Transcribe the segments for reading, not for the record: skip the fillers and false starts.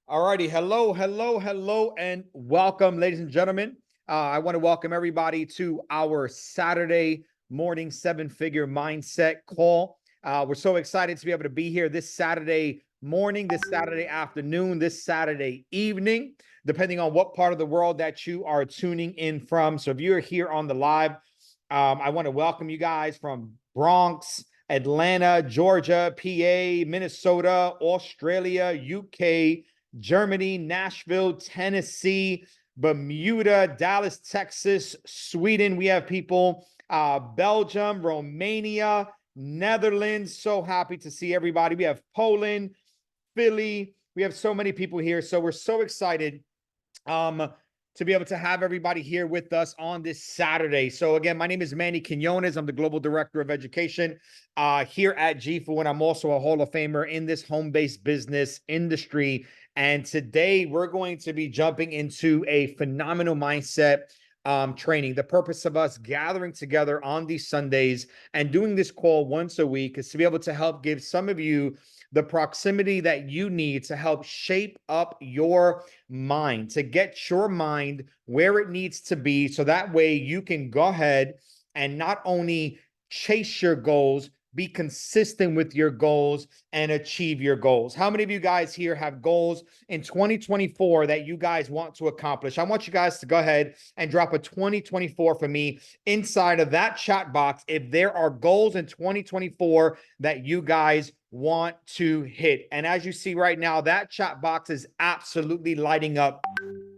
Alrighty, hello, and welcome, ladies and gentlemen. I want to welcome everybody to our Saturday morning seven-figure mindset call. We're so excited to be able to be here this Saturday morning, this Saturday afternoon, this Saturday evening, depending on what part of the world that you are tuning in from. So if you're here on the live, I want to welcome you guys from Bronx, Atlanta, Georgia, PA, Minnesota, Australia, UK, Germany, Nashville, Tennessee, Bermuda, Dallas, Texas, Sweden. We have people, Belgium, Romania, Netherlands. So happy to see everybody. We have Poland, Philly. We have so many people here. So we're so excited to be able to have everybody here with us on this Saturday. So again, my name is Man-nyy 𝐂𝐤𝐬. I'm the Global Director of Education here at 𝐓𝐨𝐩𝐤𝐬, and I'm also a Hall of Famer in this home-based business industry. And today we're going to be jumping into a phenomenal mindset training. The purpose of us gathering together on these Sundays and doing this call once a week is to be able to help give some of you the proximity that you need to help shape up your mind, to get your mind where it needs to be. So that way you can go ahead and not only chase your goals, be consistent with your goals and achieve your goals. How many of you guys here have goals in 2024 that you guys want to accomplish? I want you guys to go ahead and drop a 2024 for me inside of that chat box if there are goals in 2024 that you guys want to hit. And as you see right now, that chat box is absolutely lighting up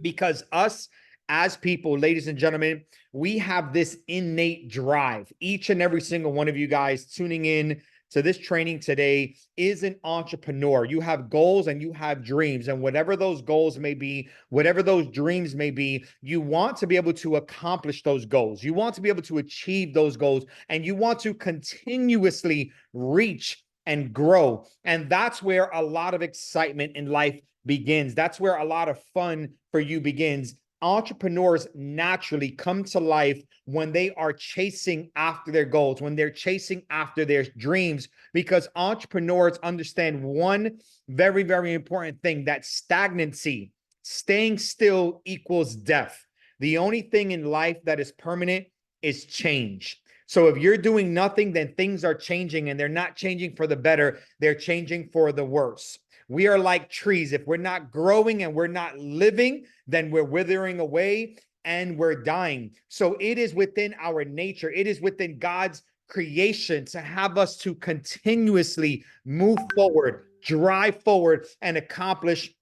because us as people, ladies and gentlemen, we have this innate drive. Each and every single one of you guys tuning in to this training today is an entrepreneur. You have goals and you have dreams, and whatever those goals may be, whatever those dreams may be, you want to be able to accomplish those goals. You want to be able to achieve those goals, and you want to continuously reach and grow. And that's where a lot of excitement in life begins. That's where a lot of fun for you begins. Entrepreneurs naturally come to life when they are chasing after their goals, when they're chasing after their dreams, because entrepreneurs understand one very, very important thing, that stagnancy, staying still, equals death. The only thing in life that is permanent is change. So if you're doing nothing, then things are changing, and they're not changing for the better. They're changing for the worse. We are like trees. If we're not growing and we're not living, then we're withering away and we're dying. So it is within our nature. It is within God's creation to have us to continuously move forward, drive forward, and accomplish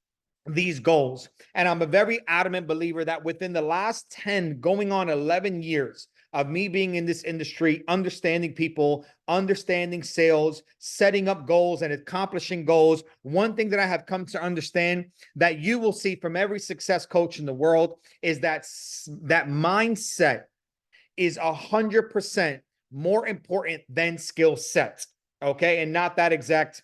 these goals. And I'm a very adamant believer that within the last 10 going on 11 years of me being in this industry, understanding people, understanding sales, setting up goals and accomplishing goals, one thing that I have come to understand that you will see from every success coach in the world is that mindset is 100% more important than skill set. Okay. And not that exact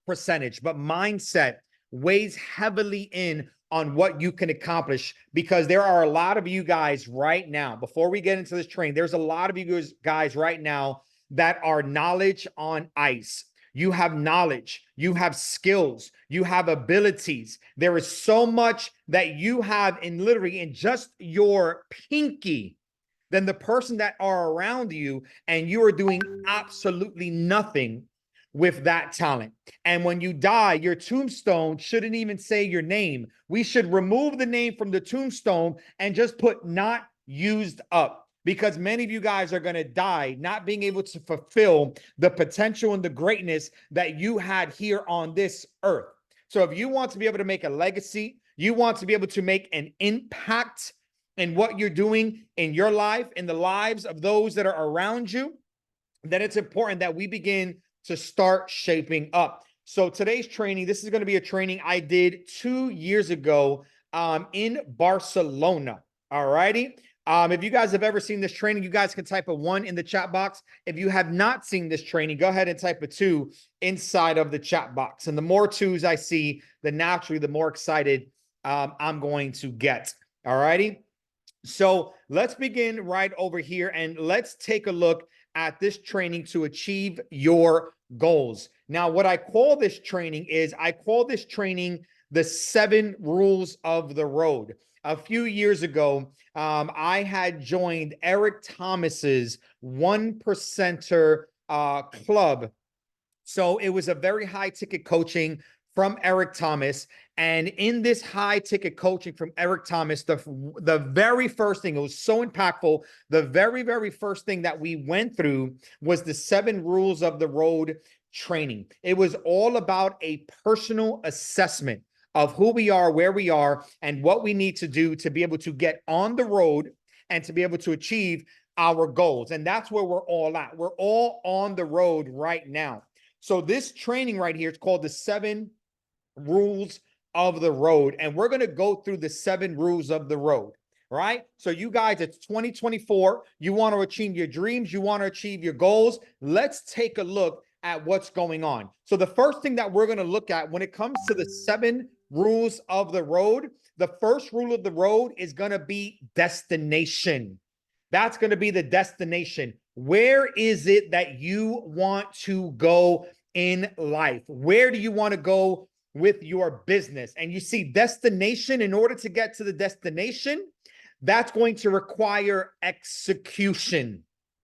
percentage, but mindset weighs heavily in on what you can accomplish, because there are a lot of you guys right now, before we get into this training, there's a lot of you guys right now that are knowledge on ice. You have knowledge, you have skills, you have abilities. There is so much that you have in literally in just your pinky than the person that are around you, and you are doing absolutely nothing with that talent. And when you die, your tombstone shouldn't even say your name. We should remove the name from the tombstone and just put not used up, because many of you guys are going to die not being able to fulfill the potential and the greatness that you had here on this earth. So if you want to be able to make a legacy, you want to be able to make an impact in what you're doing in your life, in the lives of those that are around you, then it's important that we begin to start shaping up. So today's training, this is going to be a training I did 2 years ago in Barcelona. All righty. If you guys have ever seen this training, you guys can type a 1 in the chat box. If you have not seen this training, go ahead and type a 2 inside of the chat box. And the more 2s I see, then naturally, the more excited I'm going to get. All righty. So let's begin right over here and let's take a look at this training to achieve your goals. Now, what I call this training is I call this training the 7 rules of the road. A few years ago, I had joined Eric Thomas's 1%er club. So it was a very high ticket coaching from Eric Thomas. And in this high ticket coaching from Eric Thomas, the very first thing, it was so impactful. The very first thing that we went through was the 7 rules of the road training. It was all about a personal assessment of who we are, where we are, and what we need to do to be able to get on the road and to be able to achieve our goals. And that's where we're all at. We're all on the road right now. So this training right here is called the 7 rules of the road. And we're going to go through the 7 rules of the road, right? So you guys, it's 2024. You want to achieve your dreams. You want to achieve your goals. Let's take a look at what's going on. So the first thing that we're going to look at when it comes to the 7 rules of the road, the first rule of the road is going to be destination. That's going to be the destination. Where is it that you want to go in life? Where do you want to go with your business? And you see, destination, in order to get to the destination, that's going to require execution.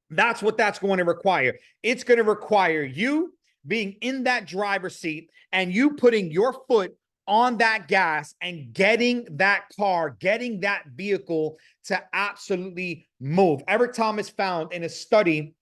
That's what that's going to require. It's going to require you being in that driver's seat and you putting your foot on that gas and getting that car, getting that vehicle to absolutely move. Eric Thomas found in a study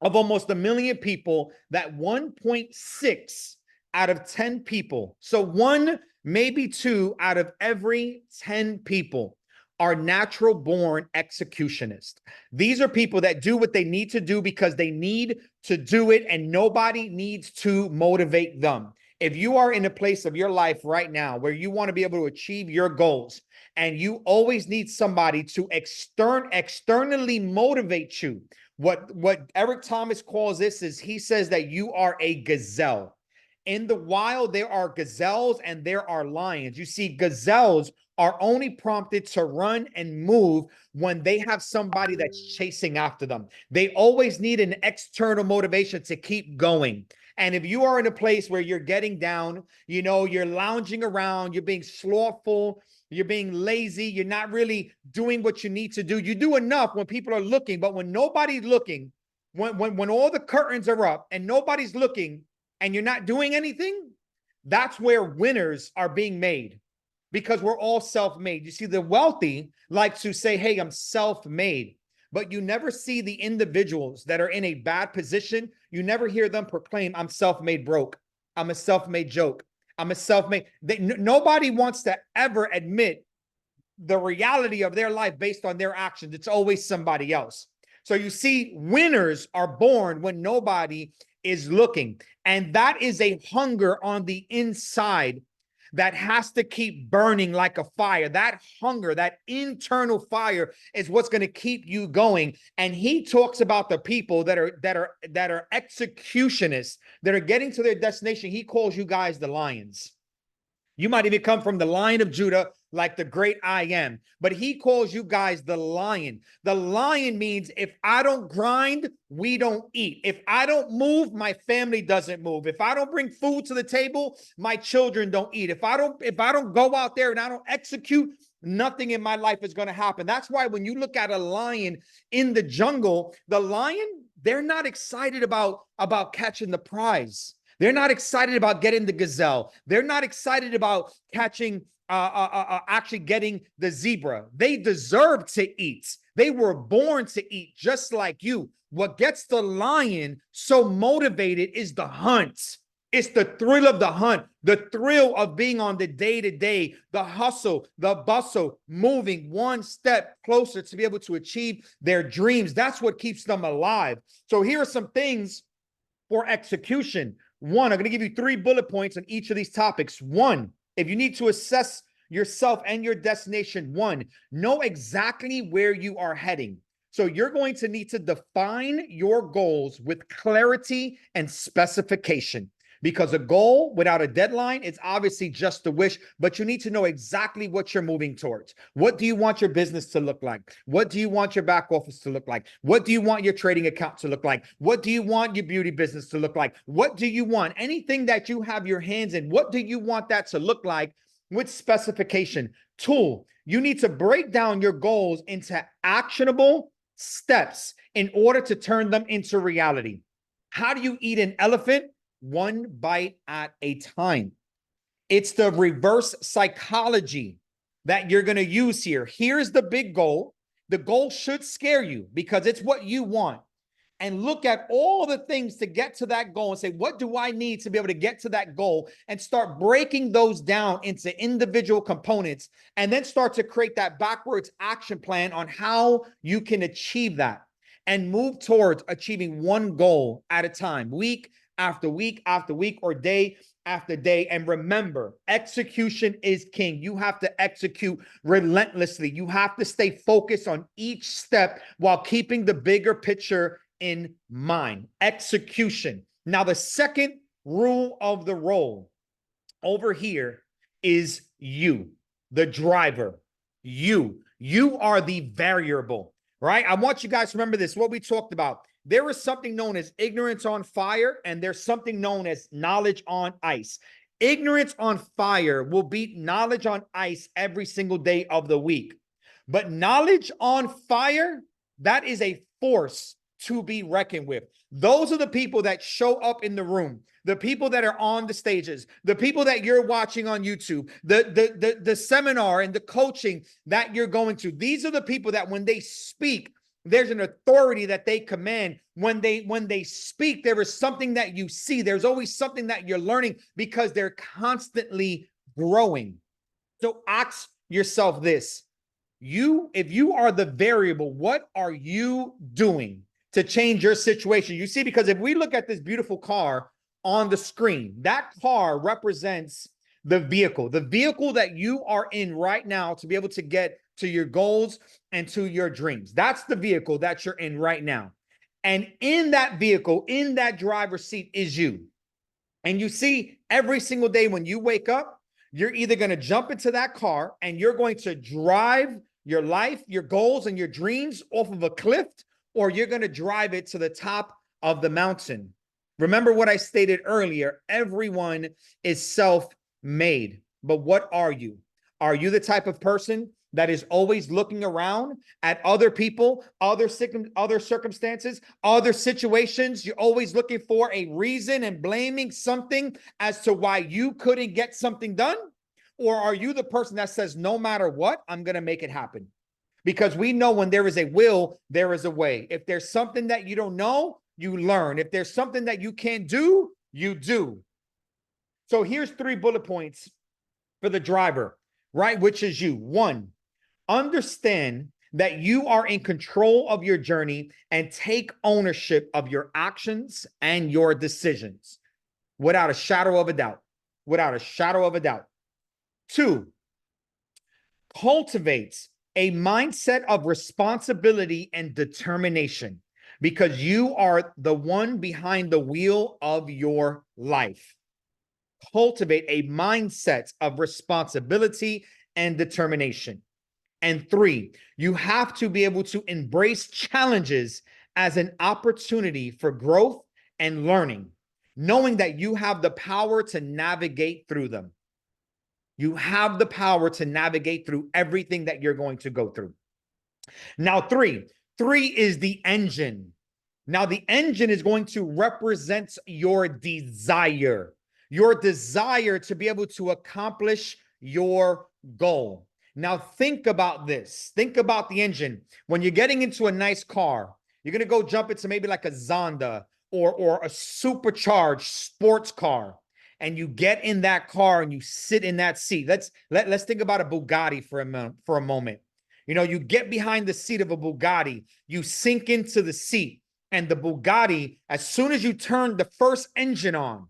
of almost 1 million people that 1.6 out of 10 people, so 1, maybe 2 out of every 10 people are natural born executionists. These are people that do what they need to do because they need to do it and nobody needs to motivate them. If you are in a place of your life right now where you want to be able to achieve your goals and you always need somebody to externally motivate you, what Eric Thomas calls this is, he says that you are a gazelle. In the wild, there are gazelles and there are lions. You see, gazelles are only prompted to run and move when they have somebody that's chasing after them. They always need an external motivation to keep going. And if you are in a place where you're getting down, you know, you're lounging around, you're being slothful, you're being lazy, you're not really doing what you need to do. You do enough when people are looking, but when nobody's looking, when all the curtains are up and nobody's looking and you're not doing anything, that's where winners are being made, because we're all self-made. You see, the wealthy like to say, hey, I'm self-made. But you never see the individuals that are in a bad position. You never hear them proclaim, I'm self-made broke. I'm a self-made joke. I'm a self-made. Nobody wants to ever admit the reality of their life based on their actions. It's always somebody else. So you see, winners are born when nobody is looking. And that is a hunger on the inside that has to keep burning like a fire. That hunger, that internal fire is what's going to keep you going. And he talks about the people that are executionists, that are getting to their destination. He calls you guys the lions. You might even come from the Lion of Judah, like the great I Am, but he calls you guys the lion. The lion means if I don't grind, we don't eat. If I don't move, my family doesn't move. If I don't bring food to the table, my children don't eat. If I don't go out there and I don't execute, nothing in my life is going to happen. That's why when you look at a lion in the jungle, the lion, they're not excited about catching the prize. They're not excited about getting the gazelle. They're not excited about catching, actually getting the zebra. They deserve to eat. They were born to eat just like you. What gets the lion so motivated is the hunt. It's the thrill of the hunt, the thrill of being on the day-to-day, the hustle, the bustle, moving one step closer to be able to achieve their dreams. That's what keeps them alive. So here are some things for execution. 1, I'm going to give you 3 bullet points on each of these topics. 1, if you need to assess yourself and your destination, 1, know exactly where you are heading. So you're going to need to define your goals with clarity and specification, because a goal without a deadline is obviously just a wish, but you need to know exactly what you're moving towards. What do you want your business to look like? What do you want your back office to look like? What do you want your trading account to look like? What do you want your beauty business to look like? What do you want? Anything that you have your hands in, what do you want that to look like? with specification. Tool, you need to break down your goals into actionable steps in order to turn them into reality. How do you eat an elephant? One bite at a time. It's the reverse psychology that you're going to use here. Here's the big goal. The goal should scare you because it's what you want. And look at all the things to get to that goal and say, what do I need to be able to get to that goal? And start breaking those down into individual components and then start to create that backwards action plan on how you can achieve that and move towards achieving one goal at a time, week after week after week, or day after day. And remember, execution is king. You have to execute relentlessly. You have to stay focused on each step while keeping the bigger picture in mind. Execution. Now, the second rule of the role over here is you, the driver. You are the variable, right? I want you guys to remember this, what we talked about. There is something known as ignorance on fire, and there's something known as knowledge on ice. Ignorance on fire will beat knowledge on ice every single day of the week. But knowledge on fire, that is a force to be reckoned with. Those are the people that show up in the room, the people that are on the stages, the people that you're watching on YouTube, the seminar and the coaching that you're going to. These are the people that when they speak, there's an authority that they command. When they speak, there is something that you see. There's always something that you're learning because they're constantly growing. So ask yourself this. If you are the variable, what are you doing to change your situation? You see, because if we look at this beautiful car on the screen, that car represents the vehicle that you are in right now to be able to get to your goals and to your dreams. That's the vehicle that you're in right now. And in that vehicle, in that driver's seat is you. And you see, every single day when you wake up, you're either going to jump into that car and you're going to drive your life, your goals, and your dreams off of a cliff, or you're going to drive it to the top of the mountain. Remember what I stated earlier, everyone is self-made. But what are you? Are you the type of person that is always looking around at other people, other circumstances, other situations? You're always looking for a reason and blaming something as to why you couldn't get something done? Or are you the person that says, no matter what, I'm going to make it happen? Because we know when there is a will, there is a way. If there's something that you don't know, you learn. If there's something that you can't do, you do. So here's 3 bullet points for the driver, right? Which is you. 1, understand that you are in control of your journey and take ownership of your actions and your decisions without a shadow of a doubt. Without a shadow of a doubt. 2, cultivate a mindset of responsibility and determination because you are the one behind the wheel of your life. Cultivate a mindset of responsibility and determination. And 3, you have to be able to embrace challenges as an opportunity for growth and learning, knowing that you have the power to navigate through them. You have the power to navigate through everything that you're going to go through. Now, 3 is the engine. Now, the engine is going to represent your desire to be able to accomplish your goal. Now, think about this. Think about the engine. When you're getting into a nice car, you're going to go jump into maybe like a Zonda or a supercharged sports car. And you get in that car and you sit in that seat. Let's think about a Bugatti for a moment. You know, you get behind the seat of a Bugatti, you sink into the seat, and the Bugatti, as soon as you turn the first engine on,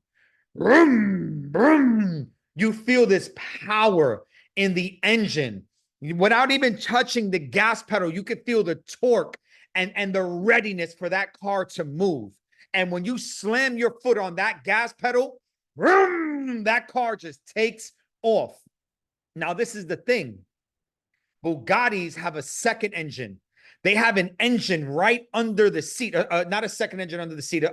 vroom, vroom, you feel this power in the engine. Without even touching the gas pedal, you can feel the torque and the readiness for that car to move. And when you slam your foot on that gas pedal, vroom, that car just takes off. Now, this is the thing. Bugattis have a second engine. They have an engine right under the seat, not a second engine under the seat,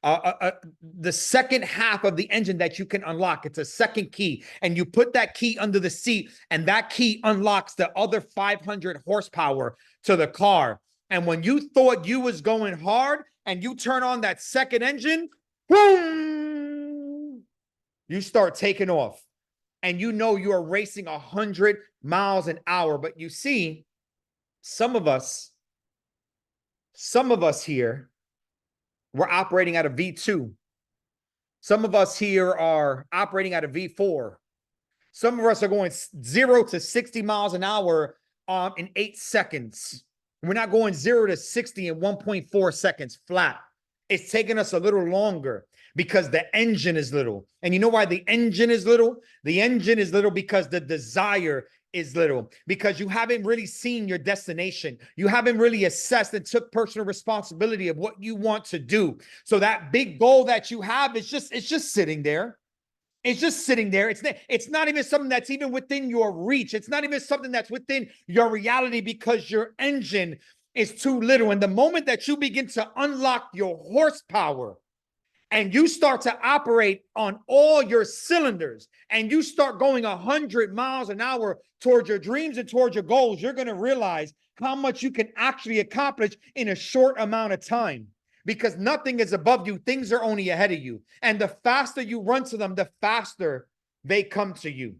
the second half of the engine that you can unlock. It's a second key, and you put that key under the seat, and that key unlocks the other 500 horsepower to the car. And when you thought you was going hard and you turn on that second engine, boom, you start taking off. And you know you are racing 100 miles an hour. But you see, some of us here, we're operating at a V2. Some of us here are operating at a V4. Some of us are going 0 to 60 miles an hour in 8 seconds. We're not going 0 to 60 in 1.4 seconds flat. It's taking us a little longer because the engine is little. And you know why the engine is little? The engine is little because the desire is little, because you haven't really seen your destination. You haven't really assessed and took personal responsibility of what you want to do. So that big goal that you have is just sitting there. It's just sitting there. It's not even something that's even within your reach. It's not even something that's within your reality because your engine is too little. And the moment that you begin to unlock your horsepower and you start to operate on all your cylinders and you start going 100 miles an hour towards your dreams and towards your goals, you're going to realize how much you can actually accomplish in a short amount of time. Because nothing is above you. Things are only ahead of you. And the faster you run to them, the faster they come to you.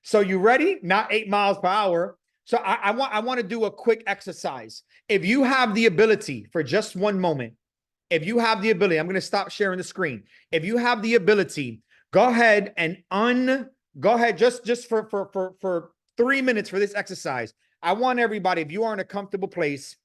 So you ready? Not 8 miles per hour. So I want to do a quick exercise. If you have the ability for just one moment, if you have the ability, I'm going to stop sharing the screen. If you have the ability, go ahead and go ahead just for 3 minutes for this exercise. I want everybody, if you are in a comfortable place,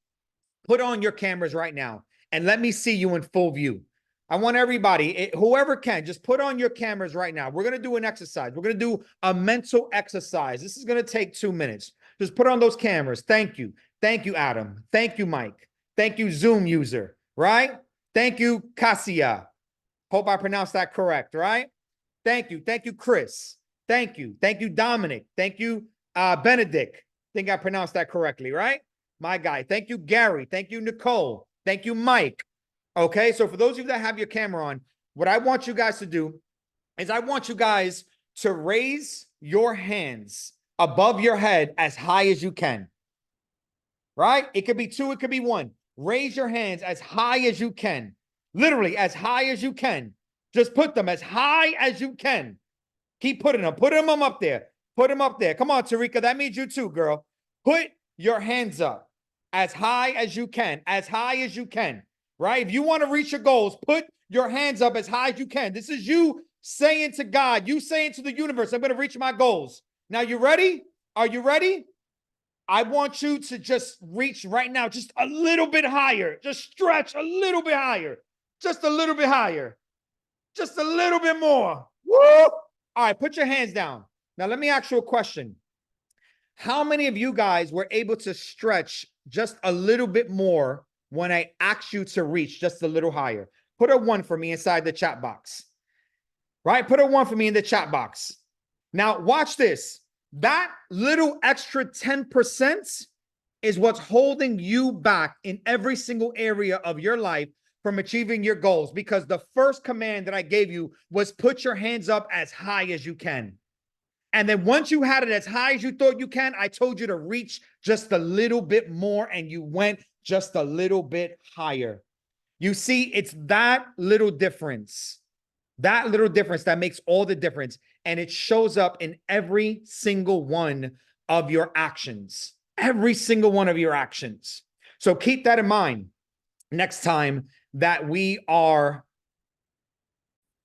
put on your cameras right now. And let me see you in full view. I want everybody, whoever can, just put on your cameras right now. We're going to do an exercise. We're going to do a mental exercise. This is going to take 2 minutes. Just put on those cameras. Thank you. Thank you, Adam. Thank you, Mike. Thank you, Zoom user, right? Thank you, Cassia. Hope I pronounced that correct, right? Thank you. Thank you, Chris. Thank you. Thank you, Dominic. Thank you, Benedict. Think I pronounced that correctly, right? My guy. Thank you, Gary. Thank you, Nicole. Thank you, Mike. Okay, so for those of you that have your camera on, what I want you guys to do is I want you guys to raise your hands above your head as high as you can. Right? It could be 2, it could be 1. Raise your hands as high as you can. Literally as high as you can. Just put them as high as you can. Keep putting them. Put them up there. Put them up there. Come on, Tarika. That means you too, girl. Put your hands up as high as you can, right? If you want to reach your goals, put your hands up as high as you can. This is you saying to God, you saying to the universe, I'm going to reach my goals. Now, you ready? Are you ready? I want you to just reach right now, just a little bit higher. Just stretch a little bit higher. Just a little bit higher. Just a little bit more. Woo! All right, put your hands down. Now, let me ask you a question. How many of you guys were able to stretch just a little bit more when I asked you to reach just a little higher? Put a 1 for me inside the chat box, right? Put a 1 for me in the chat box. Now, watch this. That little extra 10% is what's holding you back in every single area of your life from achieving your goals, because the first command that I gave you was put your hands up as high as you can. And then once you had it as high as you thought you can, I told you to reach just a little bit more, and you went just a little bit higher. You see, it's that little difference that makes all the difference. And it shows up in every single one of your actions, every single one of your actions. So keep that in mind next time that we are,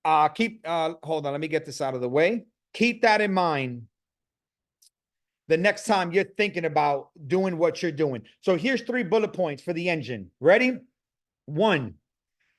hold on, let me get this out of the way. Keep that in mind the next time you're thinking about doing what you're doing. So here's 3 bullet points for the engine. Ready? 1,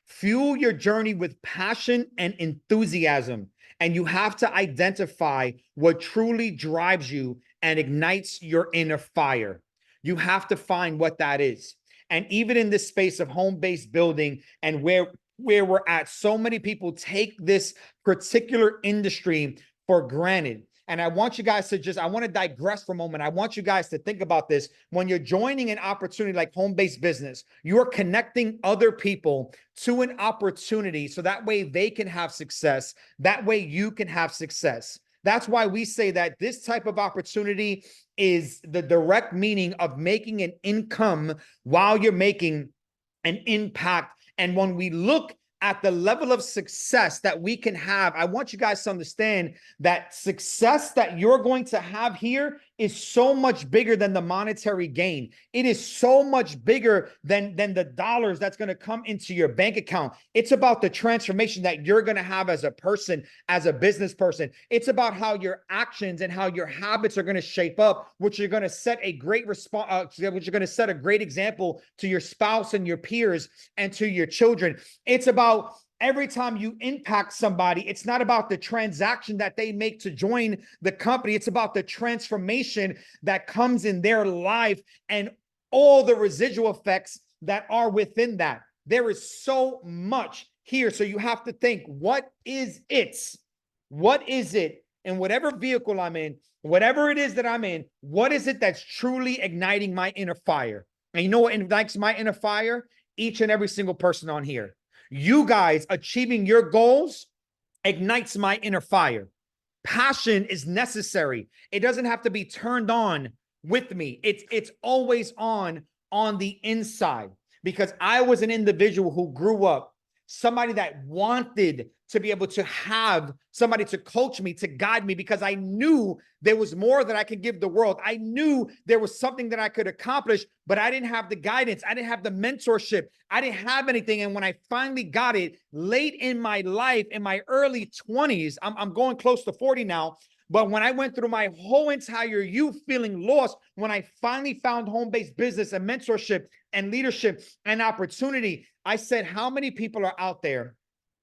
fuel your journey with passion and enthusiasm. And you have to identify what truly drives you and ignites your inner fire. You have to find what that is. And even in this space of home-based building and where we're at, so many people take this particular industry for granted. And I want you guys to I want to digress for a moment. I want you guys to think about this. When you're joining an opportunity like home-based business, you are connecting other people to an opportunity so that way they can have success. That way you can have success. That's why we say that this type of opportunity is the direct meaning of making an income while you're making an impact. And when we look at the level of success that we can have, I want you guys to understand that success that you're going to have here is so much bigger than the monetary gain. It is so much bigger than the dollars that's going to come into your bank account. It's about the transformation that you're going to have as a person, as a business person. It's about how your actions and how your habits are going to shape up, which you're going to set a great response, which you're going to set a great example to your spouse and your peers and to your children. It's about every time you impact somebody, it's not about the transaction that they make to join the company. It's about the transformation that comes in their life and all the residual effects that are within that. There is so much here. So you have to think, what is it? What is it in whatever vehicle I'm in, whatever it is that I'm in, what is it that's truly igniting my inner fire? And you know what ignites my inner fire? Each and every single person on here. You guys achieving your goals ignites my inner fire. Passion is necessary. It doesn't have to be turned on with me. It's always on the inside, because I was an individual who grew up, somebody that wanted to be able to have somebody to coach me, to guide me, because I knew there was more that I could give the world. I knew there was something that I could accomplish, but I didn't have the guidance. I didn't have the mentorship. I didn't have anything. And when I finally got it late in my life, in my early 20s, I'm going close to 40 now. But when I went through my whole entire youth feeling lost, when I finally found home-based business and mentorship and leadership and opportunity, I said, how many people are out there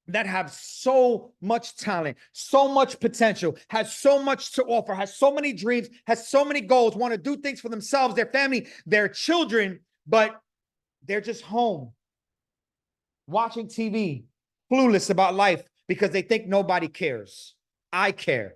that have so much talent, so much potential, has so much to offer, has so many dreams, has so many goals, want to do things for themselves, their family, their children, but they're just home watching TV, clueless about life because they think nobody cares. I care.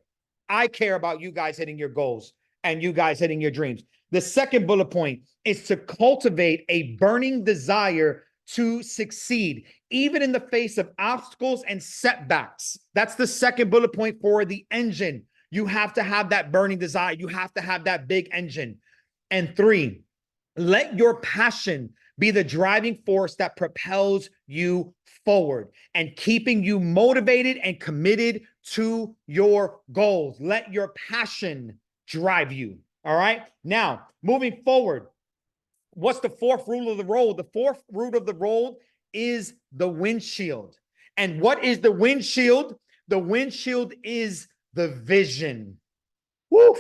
I care about you guys hitting your goals and you guys hitting your dreams. The second bullet point is to cultivate a burning desire to succeed, even in the face of obstacles and setbacks. That's the second bullet point for the engine. You have to have that burning desire. You have to have that big engine. And three, let your passion be the driving force that propels you forward and keeping you motivated and committed to your goals. Let your passion drive you. All right. Now, moving forward, what's the fourth rule of the road? The fourth rule of the road is the windshield. And what is the windshield? The windshield is the vision. Woo!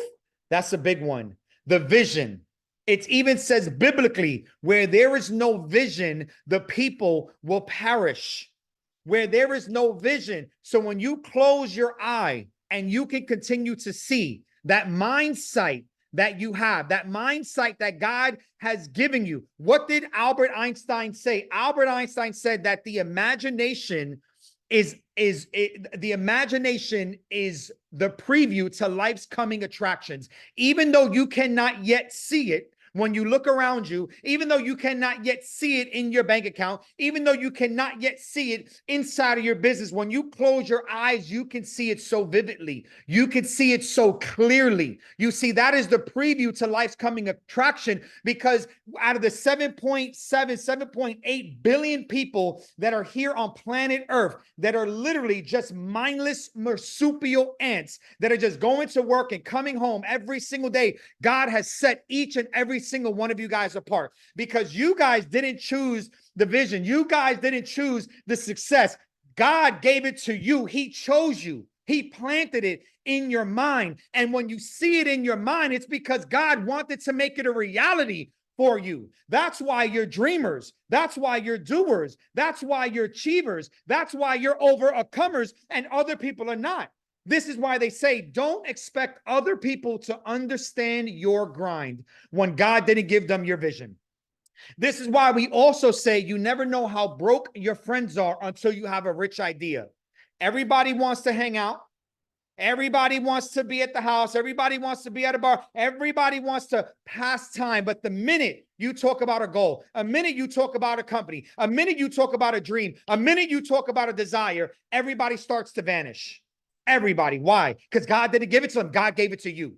That's a big one. The vision. It even says biblically, where there is no vision, the people will perish. Where there is no vision. So when you close your eye and you can continue to see that mindset that you have, that mindset that God has given you. What did Albert Einstein say? Albert Einstein said that the imagination is the preview to life's coming attractions. Even though you cannot yet see it, when you look around you, even though you cannot yet see it in your bank account, even though you cannot yet see it inside of your business, when you close your eyes, you can see it so vividly. You can see it so clearly. You see, that is the preview to life's coming attraction, because out of the 7.8 billion people that are here on planet Earth, that are literally just mindless marsupial ants that are just going to work and coming home every single day, God has set each and every single one of you guys apart, because you guys didn't choose the vision. You guys didn't choose the success. God gave it to you. He chose you. He planted it in your mind. And when you see it in your mind, it's because God wanted to make it a reality for you. That's why you're dreamers. That's why you're doers. That's why you're achievers. That's why you're overcomers and other people are not. This is why they say, don't expect other people to understand your grind when God didn't give them your vision. This is why we also say you never know how broke your friends are until you have a rich idea. Everybody wants to hang out. Everybody wants to be at the house. Everybody wants to be at a bar. Everybody wants to pass time. But the minute you talk about a goal, a minute you talk about a company, a minute you talk about a dream, a minute you talk about a desire, everybody starts to vanish. Everybody. Why? Because God didn't give it to them. God gave it to you.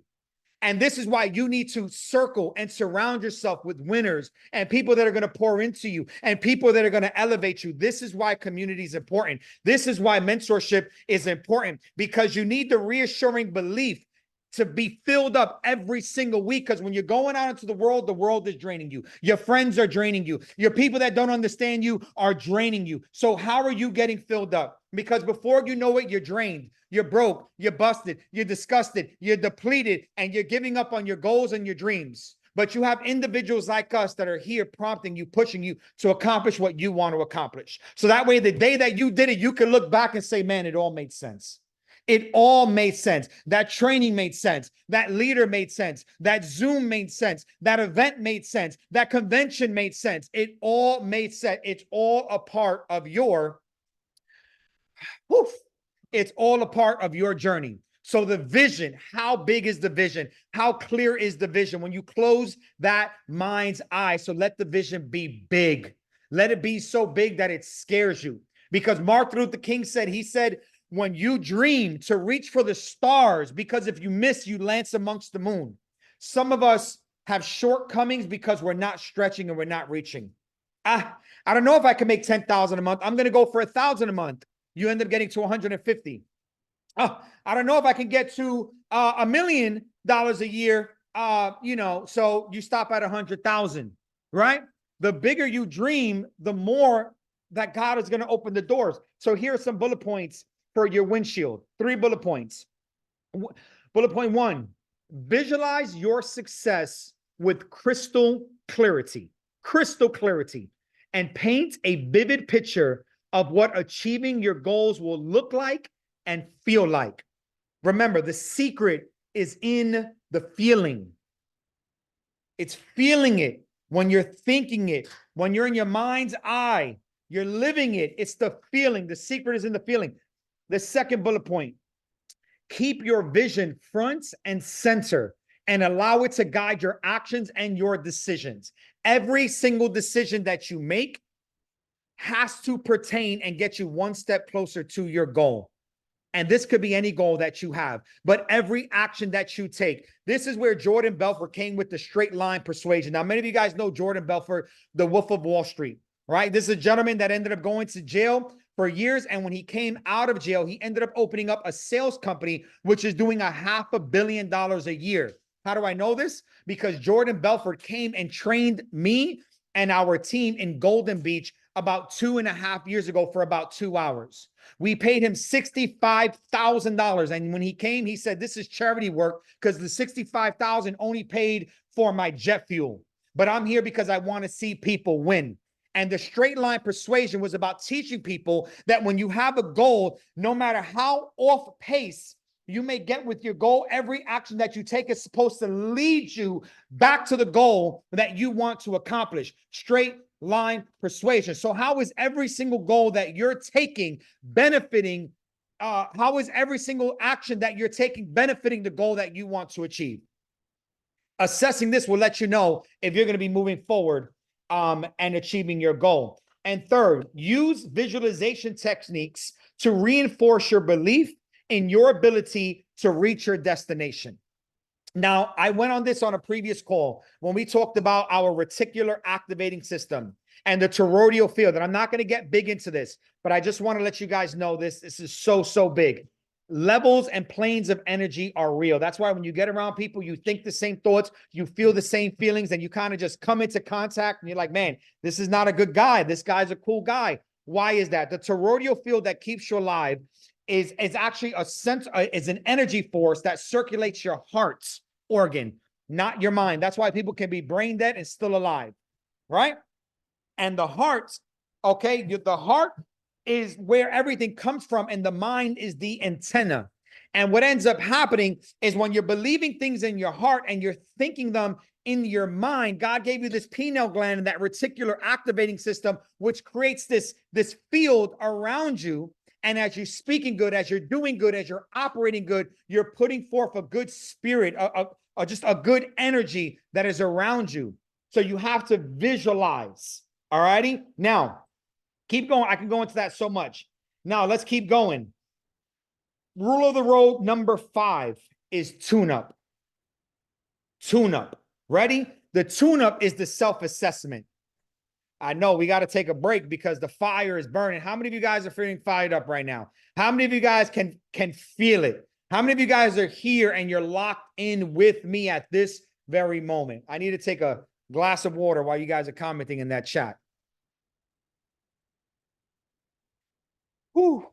And this is why you need to circle and surround yourself with winners and people that are going to pour into you and people that are going to elevate you. This is why community is important. This is why mentorship is important, because you need the reassuring belief to be filled up every single week. Because when you're going out into the world is draining you. Your friends are draining you. Your people that don't understand you are draining you. So how are you getting filled up? Because before you know it, you're drained. You're broke, you're busted, you're disgusted, you're depleted, and you're giving up on your goals and your dreams. But you have individuals like us that are here prompting you, pushing you to accomplish what you want to accomplish. So that way, the day that you did it, you can look back and say, man, it all made sense. It all made sense. That training made sense. That leader made sense. That Zoom made sense. That event made sense. That convention made sense. It all made sense. It's all a part of your, woof, it's all a part of your journey. So the vision, how big is the vision? How clear is the vision? When you close that mind's eye, so let the vision be big. Let it be so big that it scares you. Because Martin Luther King said, he said, when you dream to reach for the stars, because if you miss, you lance amongst the moon. Some of us have shortcomings because we're not stretching and we're not reaching. I don't know if I can make 10,000 a month. I'm going to go for 1,000 a month. You end up getting to 150. I don't know if I can get to $1 million a year. So you stop at 100,000, right? The bigger you dream, the more that God is going to open the doors. So here are some bullet points for your windshield. 3 bullet points. Bullet point 1, visualize your success with crystal clarity, and paint a vivid picture of what achieving your goals will look like and feel like. Remember, the secret is in the feeling. It's feeling it when you're thinking it, when you're in your mind's eye, you're living it. It's the feeling. The secret is in the feeling. The second bullet point, keep your vision front and center and allow it to guide your actions and your decisions. Every single decision that you make has to pertain and get you one step closer to your goal. And this could be any goal that you have, but every action that you take. This is where Jordan Belfort came with the straight line persuasion. Now, many of you guys know Jordan Belfort, the Wolf of Wall Street, right? This is a gentleman that ended up going to jail for years. And when he came out of jail, he ended up opening up a sales company, which is doing $500 million a year. How do I know this? Because Jordan Belfort came and trained me and our team in Golden Beach about 2.5 years ago for about 2 hours. We paid him $65,000. And when he came, he said, this is charity work because the $65,000 only paid for my jet fuel. But I'm here because I want to see people win. And the straight line persuasion was about teaching people that when you have a goal, no matter how off pace you may get with your goal, every action that you take is supposed to lead you back to the goal that you want to accomplish. Straight line persuasion. So how is every single goal that you're taking benefiting? How is every single action that you're taking benefiting the goal that you want to achieve? Assessing this will let you know if you're going to be moving forward and achieving your goal. And third, use visualization techniques to reinforce your belief in your ability to reach your destination. Now, I went on this on a previous call when we talked about our reticular activating system and the toroidal field. And I'm not going to get big into this, but I just want to let you guys know this. This is so big. Levels and planes of energy are real. That's why when you get around people, you think the same thoughts, you feel the same feelings, and you kind of just come into contact and you're like, man, this is not a good guy. This guy's a cool guy. Why is that? The toroidal field that keeps you alive is actually is an energy force that circulates your heart's organ, not your mind. That's why people can be brain dead and still alive, right? And the heart, okay, the heart is where everything comes from, and the mind is the antenna. And what ends up happening is when you're believing things in your heart and you're thinking them in your mind, God gave you this pineal gland and that reticular activating system, which creates this field around you. And as you're speaking good, as you're doing good, as you're operating good, you're putting forth a good spirit, just a good energy that is around you. So you have to visualize. All righty. Now, keep going. I can go into that so much. Now, let's keep going. Rule of the road number 5 is tune up. Tune up. Ready? The tune up is the self-assessment. I know we got to take a break because the fire is burning. How many of you guys are feeling fired up right now? How many of you guys can feel it? How many of you guys are here and you're locked in with me at this very moment? I need to take a glass of water while you guys are commenting in that chat. Whew.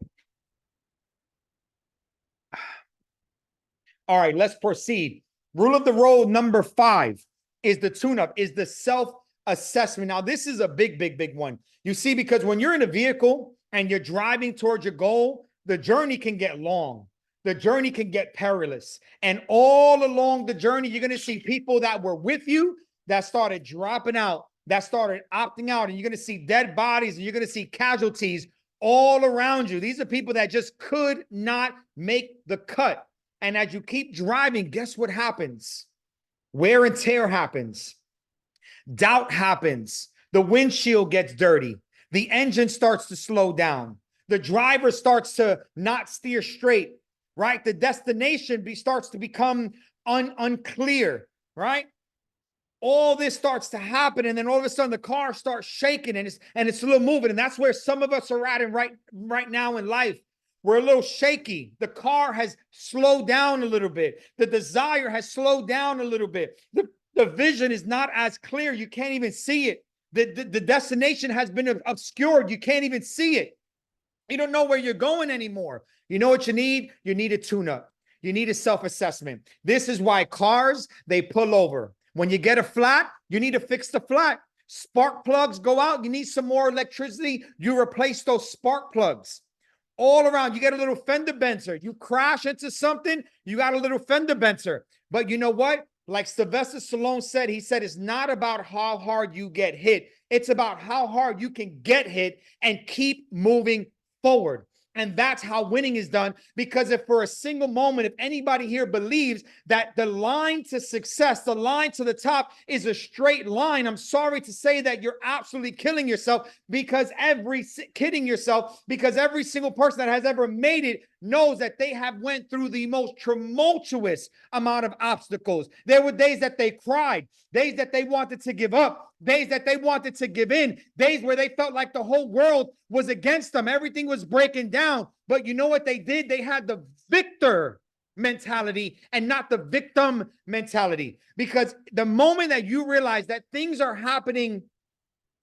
All right, let's proceed. Rule of the road number 5 is the tune-up, is the self-assessment. Now, this is a big one. You see, because when you're in a vehicle and you're driving towards your goal, the journey can get long. The journey can get perilous. And all along the journey, you're going to see people that were with you that started dropping out, that started opting out, and you're going to see dead bodies and you're going to see casualties all around you. These are people that just could not make the cut. And as you keep driving, guess what happens? Wear and tear happens. Doubt happens. The windshield gets dirty. The engine starts to slow down. The driver starts to not steer straight, right? The destination starts to become unclear, right? All this starts to happen, and then all of a sudden the car starts shaking and it's a little moving. And that's where some of us are at right now in life. We're a little shaky. The car has slowed down a little bit. The desire has slowed down a little bit. The vision is not as clear. You can't even see it. The destination has been obscured. You can't even see it. You don't know where you're going anymore. You know what you need? You need a tune-up. You need a self-assessment. This is why cars, they pull over. When you get a flat, you need to fix the flat. Spark plugs go out. You need some more electricity. You replace those spark plugs. All around, you get a little fender bender. You crash into something, you got a little fender bender. But you know what? Like Sylvester Stallone said, he said, it's not about how hard you get hit. It's about how hard you can get hit and keep moving forward. And that's how winning is done. Because if for a single moment, if anybody here believes that the line to success, the line to the top is a straight line, I'm sorry to say that you're absolutely killing yourself, because every single person that has ever made it knows that they have went through the most tumultuous amount of obstacles. There were days that they cried, days that they wanted to give up, days that they wanted to give in, days where they felt like the whole world was against them. Everything was breaking down. But you know what they did? They had the victor mentality and not the victim mentality. Because the moment that you realize that things are happening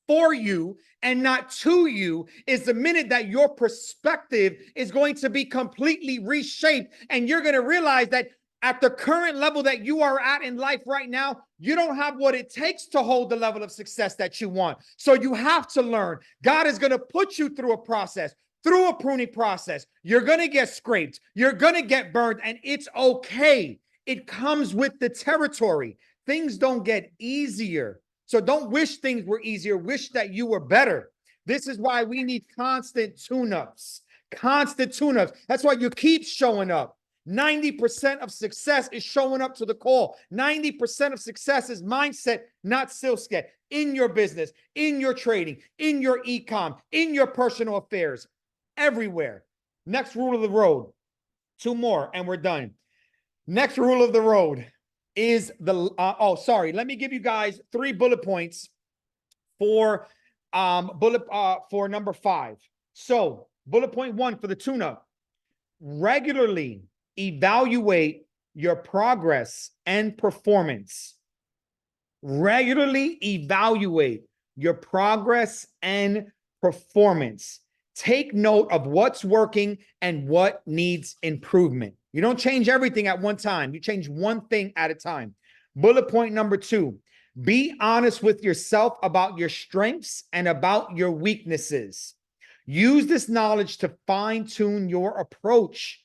for you and not to you is the minute that your perspective is going to be completely reshaped. And you're going to realize that at the current level that you are at in life right now, you don't have what it takes to hold the level of success that you want. So you have to learn. God is going to put you through a process, through a pruning process. You're going to get scraped. You're going to get burned, and it's okay. It comes with the territory. Things don't get easier. So don't wish things were easier. Wish that you were better. This is why we need constant tune-ups. Constant tune-ups. That's why you keep showing up. 90% of success is showing up to the call. 90% of success is mindset, not skill set, in your business, in your trading, in your e-com, in your personal affairs, everywhere. Next rule of the road. 2 more and we're done. Next rule of the road is the, let me give you guys 3 bullet points for for number 5. So bullet point 1 for the tune-up: regularly evaluate your progress and performance. Regularly evaluate your progress and performance. Take note of what's working and what needs improvement. You don't change everything at one time. You change one thing at a time. Bullet point number 2, be honest with yourself about your strengths and about your weaknesses. Use this knowledge to fine-tune your approach.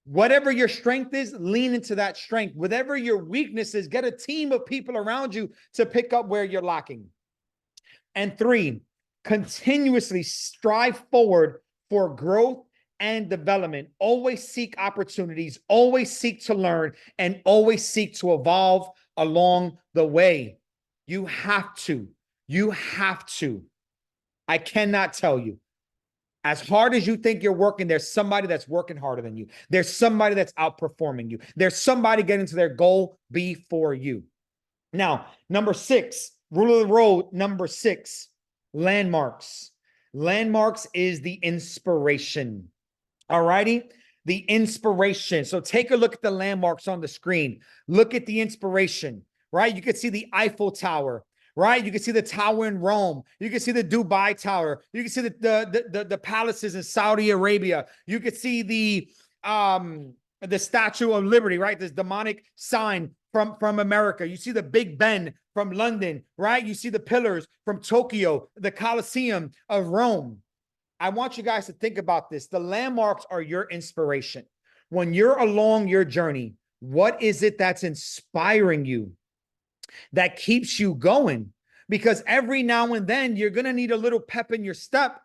Whatever your strength is, lean into that strength. Whatever your weakness is, get a team of people around you to pick up where you're lacking. And 3, continuously strive forward for growth and development. Always seek opportunities, always seek to learn, and always seek to evolve along the way. You have to. You have to. I cannot tell you. As hard as you think you're working, there's somebody that's working harder than you. There's somebody that's outperforming you. There's somebody getting to their goal before you. Now, number 6, rule of the road, number 6, landmarks. Landmarks is the inspiration. All righty? The inspiration. So take a look at the landmarks on the screen. Look at the inspiration, right? You can see the Eiffel Tower, right? You can see the tower in Rome. You can see the Dubai Tower. You can see the palaces in Saudi Arabia. You can see the Statue of Liberty, right? This demonic sign from America. You see the Big Ben from London, right? You see the pillars from Tokyo, the Colosseum of Rome. I want you guys to think about this. The landmarks are your inspiration. When you're along your journey, what is it that's inspiring you, that keeps you going? Because every now and then you're going to need a little pep in your step.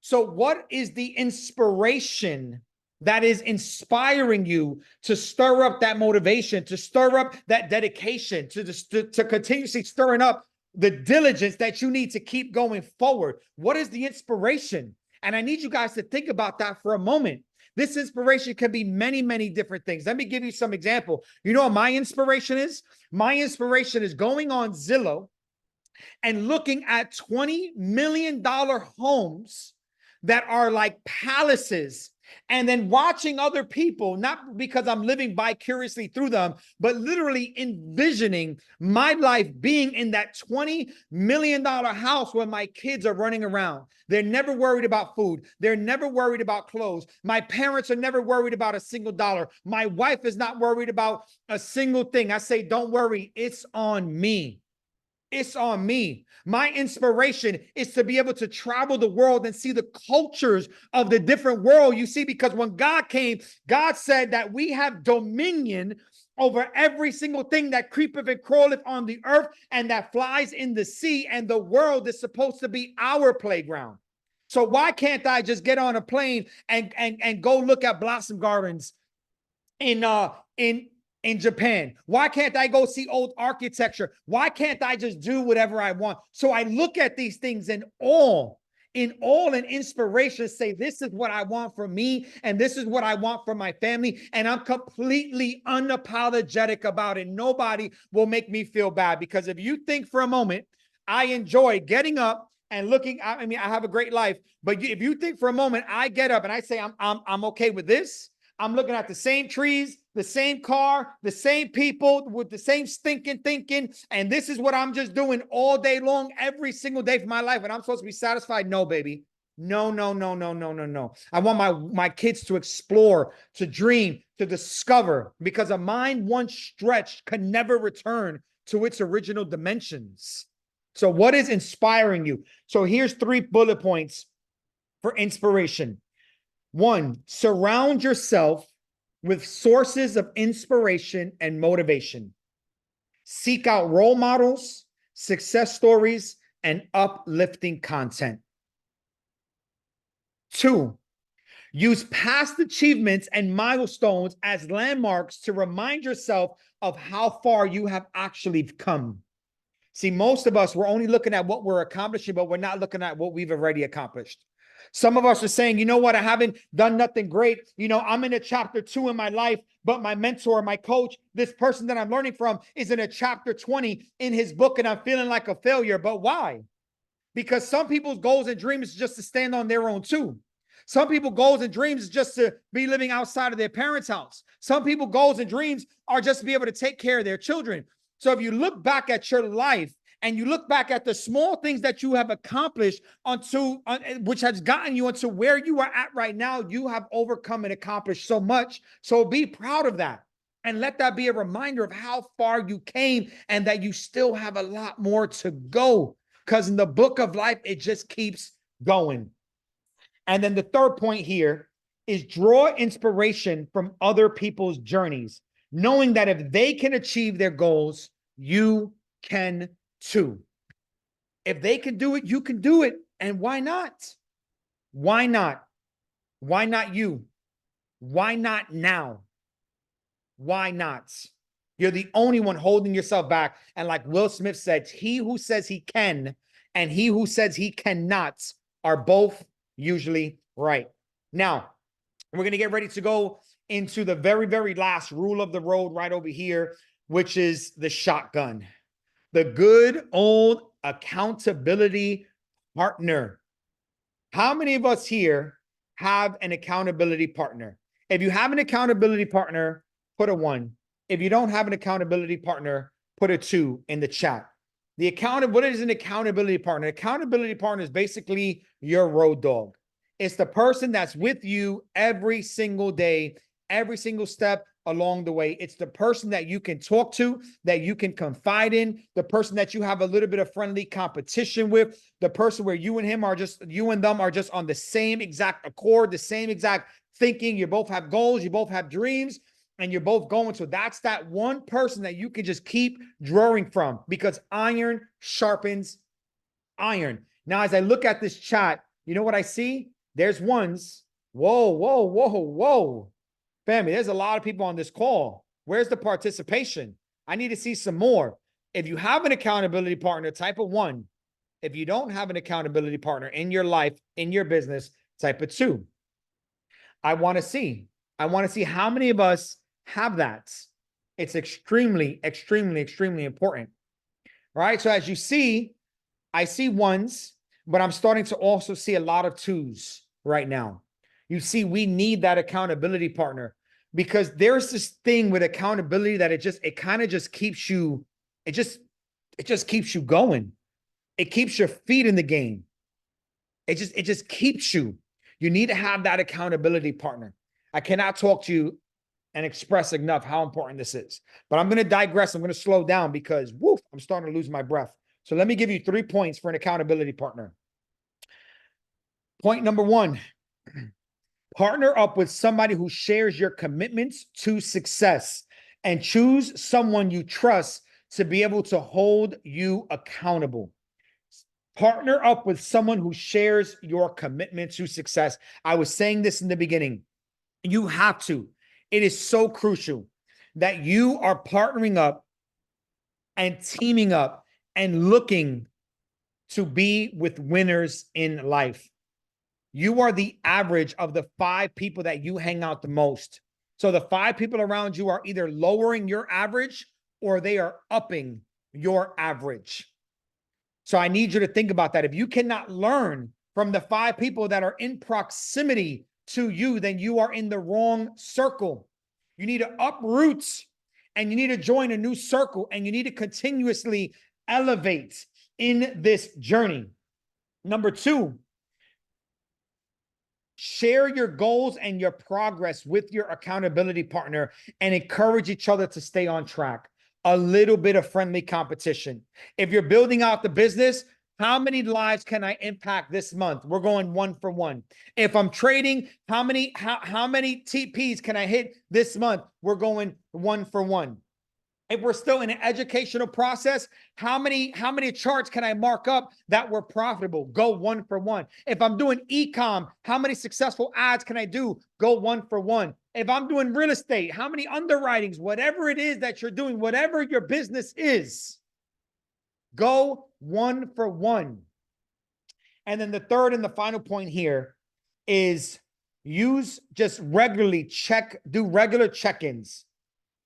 So what is the inspiration that is inspiring you to stir up that motivation, to stir up that dedication, to continuously stirring up the diligence that you need to keep going forward? What is the inspiration? And I need you guys to think about that for a moment. This inspiration can be many, many different things. Let me give you some example. You know what my inspiration is? My inspiration is going on Zillow and looking at $20 million homes that are like palaces, and then watching other people, not because I'm living vicariously through them, but literally envisioning my life being in that $20 million house where my kids are running around. They're never worried about food. They're never worried about clothes. My parents are never worried about a single dollar. My wife is not worried about a single thing. I say, don't worry, it's on me. It's on me. My inspiration is to be able to travel the world and see the cultures of the different world. You see, because when God came, God said that we have dominion over every single thing that creepeth and crawleth on the earth and that flies in the sea, and the world is supposed to be our playground. So why can't I just get on a plane and go look at blossom gardens in Japan? Why can't I go see old architecture? Why can't I just do whatever I want? So I look at these things in awe and inspiration, say, this is what I want for me, and this is what I want for my family, and I'm completely unapologetic about it. Nobody will make me feel bad, because if you think for a moment, I enjoy getting up and looking, I mean, I have a great life, but if you think for a moment, I get up and I say, I'm okay with this. I'm looking at the same trees, the same car, the same people with the same stinking thinking, and this is what I'm just doing all day long, every single day for my life, and I'm supposed to be satisfied? No, baby. No, no, no, no, no, no, no. I want my kids to explore, to dream, to discover, because a mind once stretched can never return to its original dimensions. So what is inspiring you? So here's 3 bullet points for inspiration. 1, surround yourself with sources of inspiration and motivation. Seek out role models, success stories, and uplifting content. 2, use past achievements and milestones as landmarks to remind yourself of how far you have actually come. See, most of us, we're only looking at what we're accomplishing, but we're not looking at what we've already accomplished. Some of us are saying, you know what, I haven't done nothing great. You know, I'm in a chapter 2 in my life, but my mentor, my coach, this person that I'm learning from is in a chapter 20 in his book, and I'm feeling like a failure. But why? Because some people's goals and dreams is just to stand on their own too. Some people's goals and dreams is just to be living outside of their parents' house. Some people's goals and dreams are just to be able to take care of their children. So if you look back at your life and you look back at the small things that you have accomplished which has gotten you into where you are at right now, you have overcome and accomplished so much. So be proud of that. And let that be a reminder of how far you came and that you still have a lot more to go. Because in the book of life, it just keeps going. And then the third point here is draw inspiration from other people's journeys, knowing that if they can achieve their goals, you can too. If they can do it, you can do it. And why not? Why not? Why not you? Why not now? Why not? You're the only one holding yourself back. And like Will Smith said, he who says he can and he who says he cannot are both usually right. Now, we're going to get ready to go into the very, very last rule of the road right over here, which is the shotgun. The good old accountability partner. How many of us here have an accountability partner? If you have an accountability partner, put a 1. If you don't have an accountability partner, put a 2 in the chat. What is an accountability partner? Accountability partner is basically your road dog. It's the person that's with you every single day, every single step along the way. It's the person that you can talk to, that you can confide in, the person that you have a little bit of friendly competition with, the person where you and them are just on the same exact accord, the same exact thinking. You both have goals, you both have dreams, and you're both going. So that's that one person that you can just keep drawing from, because iron sharpens iron. Now, as I look at this chat, you know what I see? There's ones. Whoa, whoa, whoa, whoa. Family, there's a lot of people on this call. Where's the participation? I need to see some more. If you have an accountability partner, type of 1. If you don't have an accountability partner in your life, in your business, type of 2. I want to see how many of us have that. It's extremely, extremely, extremely important. All right. So as you see, I see 1s, but I'm starting to also see a lot of 2s right now. You see, we need that accountability partner, because there's this thing with accountability that it kind of just keeps you, it just keeps you going. It keeps your feet in the game. It just keeps you. You need to have that accountability partner. I cannot talk to you and express enough how important this is, but I'm going to digress. I'm going to slow down because I'm starting to lose my breath. So let me give you 3 points for an accountability partner. Point number 1, partner up with somebody who shares your commitments to success, and choose someone you trust to be able to hold you accountable. Partner up with someone who shares your commitment to success. I was saying this in the beginning. You have to. It is so crucial that you are partnering up and teaming up and looking to be with winners in life. You are the average of the 5 people that you hang out the most. So the 5 people around you are either lowering your average or they are upping your average. So I need you to think about that. If you cannot learn from the 5 people that are in proximity to you, then you are in the wrong circle. You need to uproot and you need to join a new circle, and you need to continuously elevate in this journey. Number 2, share your goals and your progress with your accountability partner and encourage each other to stay on track. A little bit of friendly competition. If you're building out the business, how many lives can I impact this month? We're going 1 for 1. If I'm trading, how many TPs can I hit this month? We're going 1 for 1. If we're still in an educational process, how many charts can I mark up that were profitable? Go 1 for 1. If I'm doing e-com, how many successful ads can I do? Go 1 for 1. If I'm doing real estate, how many underwritings, whatever it is that you're doing, whatever your business is, go 1 for 1. And then the third and the final point here is do regular check-ins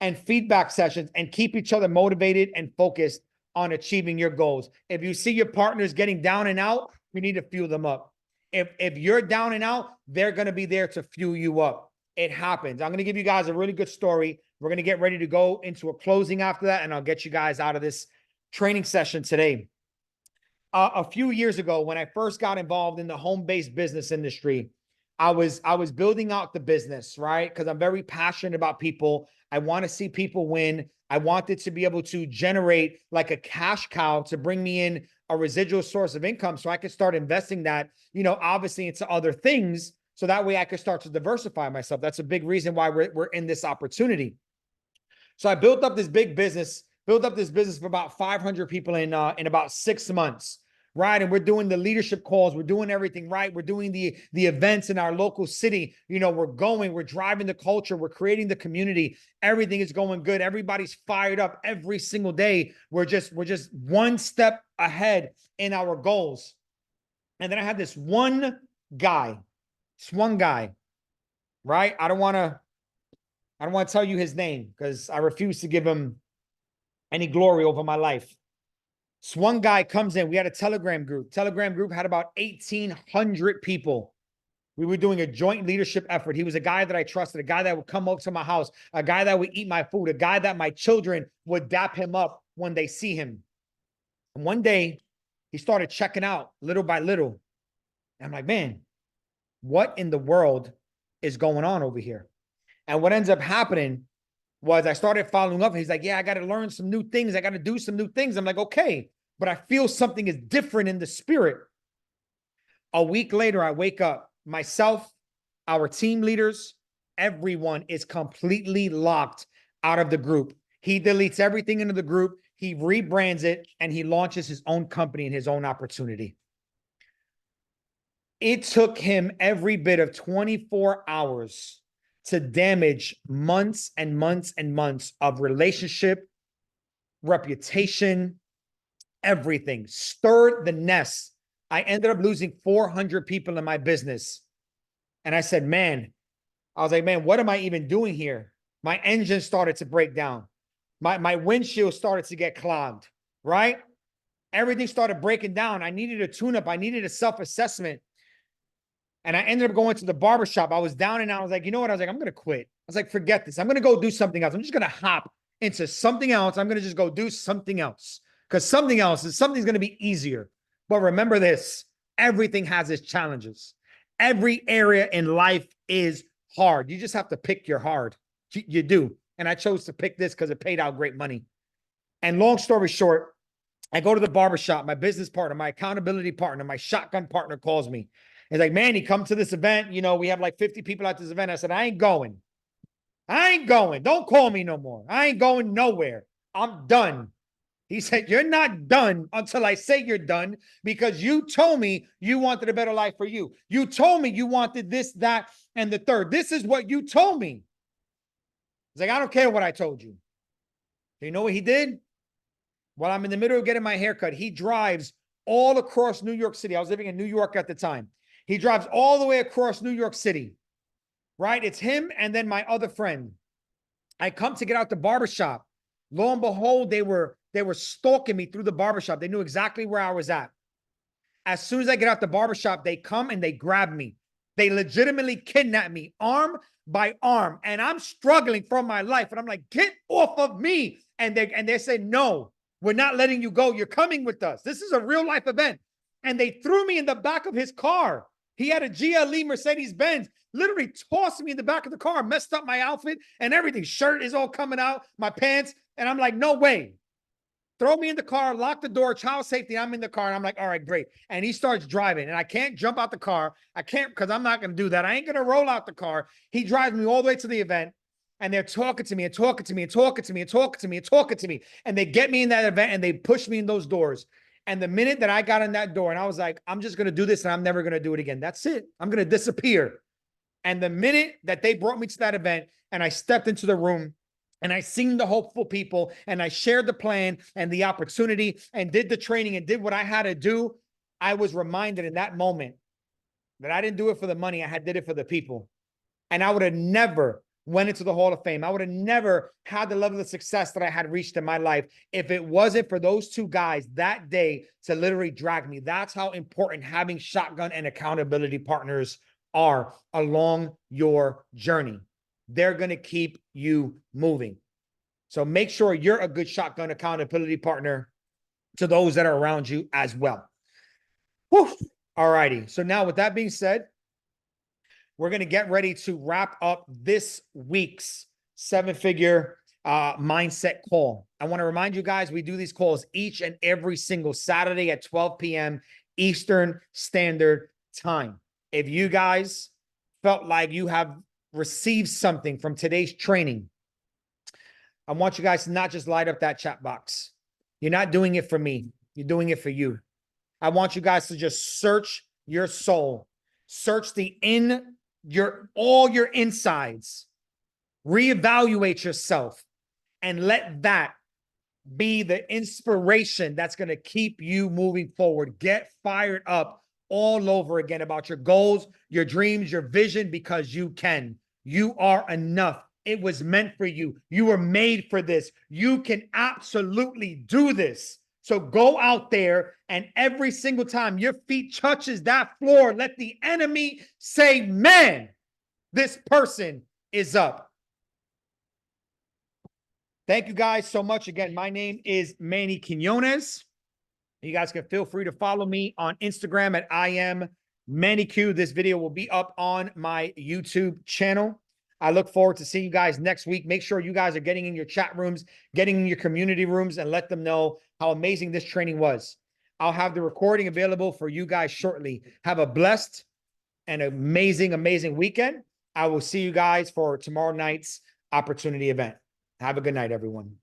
and feedback sessions, and keep each other motivated and focused on achieving your goals. If you see your partners getting down and out, you need to fuel them up. If you're down and out, they're going to be there to fuel you up. It happens. I'm going to give you guys a really good story. We're going to get ready to go into a closing after that, and I'll get you guys out of this training session today. A few years ago, when I first got involved in the home-based business industry, I was building out the business, right? Because I'm very passionate about people. I want to see people win. I wanted to be able to generate like a cash cow to bring me in a residual source of income so I could start investing that, obviously into other things. So that way I could start to diversify myself. That's a big reason why we're in this opportunity. So I built up this big business, for about 500 people in about 6 months. right? And we're doing the leadership calls. We're doing everything right. We're doing the events in our local city. You know, we're driving the culture. We're creating the community. Everything is going good. Everybody's fired up every single day. We're just one step ahead in our goals. And then I had this one guy, right? I don't want to tell you his name because I refuse to give him any glory over my life. This one guy comes in. We had a Telegram group. Telegram group had about 1,800 people. We were doing a joint leadership effort. He was a guy that I trusted, a guy that would come over to my house, a guy that would eat my food, a guy that my children would dap him up when they see him. And one day, he started checking out little by little. And I'm like, man, what in the world is going on over here? And what ends up happening was I started following up. He's like, yeah, I got to learn some new things. I got to do some new things. I'm like, okay, but I feel something is different in the spirit. A week later, I wake up, myself, our team leaders, everyone is completely locked out of the group. He deletes everything into the group. He rebrands it and he launches his own company and his own opportunity. It took him every bit of 24 hours to damage months and months and months of relationship, reputation, everything. Stirred the nest. I ended up losing 400 people in my business. And I said, man, what am I even doing here? My engine started to break down. My windshield started to get clogged, right? Everything started breaking down. I needed a tune-up. I needed a self-assessment. And I ended up going to the barbershop. I was down and out. I was like, you know what? I was like, I'm going to quit. I was like, forget this. I'm going to go do something else. I'm just going to hop into something else. I'm going to just go do something else because something's going to be easier. But remember this, everything has its challenges. Every area in life is hard. You just have to pick your hard. You do. And I chose to pick this because it paid out great money. And long story short, I go to the barbershop. My business partner, my accountability partner, my shotgun partner calls me. He's like, Manny, come to this event. You know, we have like 50 people at this event. I said, I ain't going. Don't call me no more. I ain't going nowhere. I'm done. He said, you're not done until I say you're done because you told me you wanted a better life for you. You told me you wanted this, that, and the third. This is what you told me. He's like, I don't care what I told you. Do you know what he did? While I'm in the middle of getting my haircut, he drives all across New York City. I was living in New York at the time. He drives all the way across New York City, right? It's him and then my other friend. I come to get out the barbershop. Lo and behold, they were stalking me through the barbershop. They knew exactly where I was at. As soon as I get out the barbershop, they come and they grab me. They legitimately kidnap me, arm by arm. And I'm struggling for my life. And I'm like, get off of me. And they say, no, we're not letting you go. You're coming with us. This is a real life event. And they threw me in the back of his car. He had a GLE Mercedes-Benz, literally tossed me in the back of the car, messed up my outfit and everything. Shirt is all coming out, my pants. And I'm like, no way. Throw me in the car, lock the door, child safety. I'm in the car. And I'm like, all right, great. And he starts driving. And I can't jump out the car. I can't because I'm not going to do that. I ain't going to roll out the car. He drives me all the way to the event. And they're talking to me and talking to me and talking to me and talking to me and talking to me. And they get me in that event and they push me in those doors. And the minute that I got in that door and I was like, I'm just going to do this and I'm never going to do it again. That's it. I'm going to disappear. And the minute that they brought me to that event and I stepped into the room and I seen the hopeful people and I shared the plan and the opportunity and did the training and did what I had to do, I was reminded in that moment that I didn't do it for the money. I did it for the people. And I would have never went into the Hall of Fame. I would have never had the level of success that I had reached in my life if it wasn't for those two guys that day to literally drag me. That's how important having shotgun and accountability partners are along your journey. They're going to keep you moving. So make sure you're a good shotgun accountability partner to those that are around you as well. Whew. All righty. So now with that being said, we're going to get ready to wrap up this week's seven-figure mindset call. I want to remind you guys, we do these calls each and every single Saturday at 12 p.m. Eastern Standard Time. If you guys felt like you have received something from today's training, I want you guys to not just light up that chat box. You're not doing it for me. You're doing it for you. I want you guys to just search your soul, search all your insides, reevaluate yourself, and let that be the inspiration that's going to keep you moving forward. Get fired up all over again about your goals, your dreams, your vision, because you can. You are enough. It was meant for you. You were made for this. You can absolutely do this. So go out there, and every single time your feet touches that floor, let the enemy say, man, this person is up. Thank you guys so much. Again, my name is Man-nyy 𝐂𝐨𝐬𝐂𝐸. You guys can feel free to follow me on Instagram at I am Man-nyy. This video will be up on my YouTube channel. I look forward to seeing you guys next week. Make sure you guys are getting in your chat rooms, getting in your community rooms, and let them know how amazing this training was. I'll have the recording available for you guys shortly. Have a blessed and amazing, amazing weekend. I will see you guys for tomorrow night's opportunity event. Have a good night, everyone.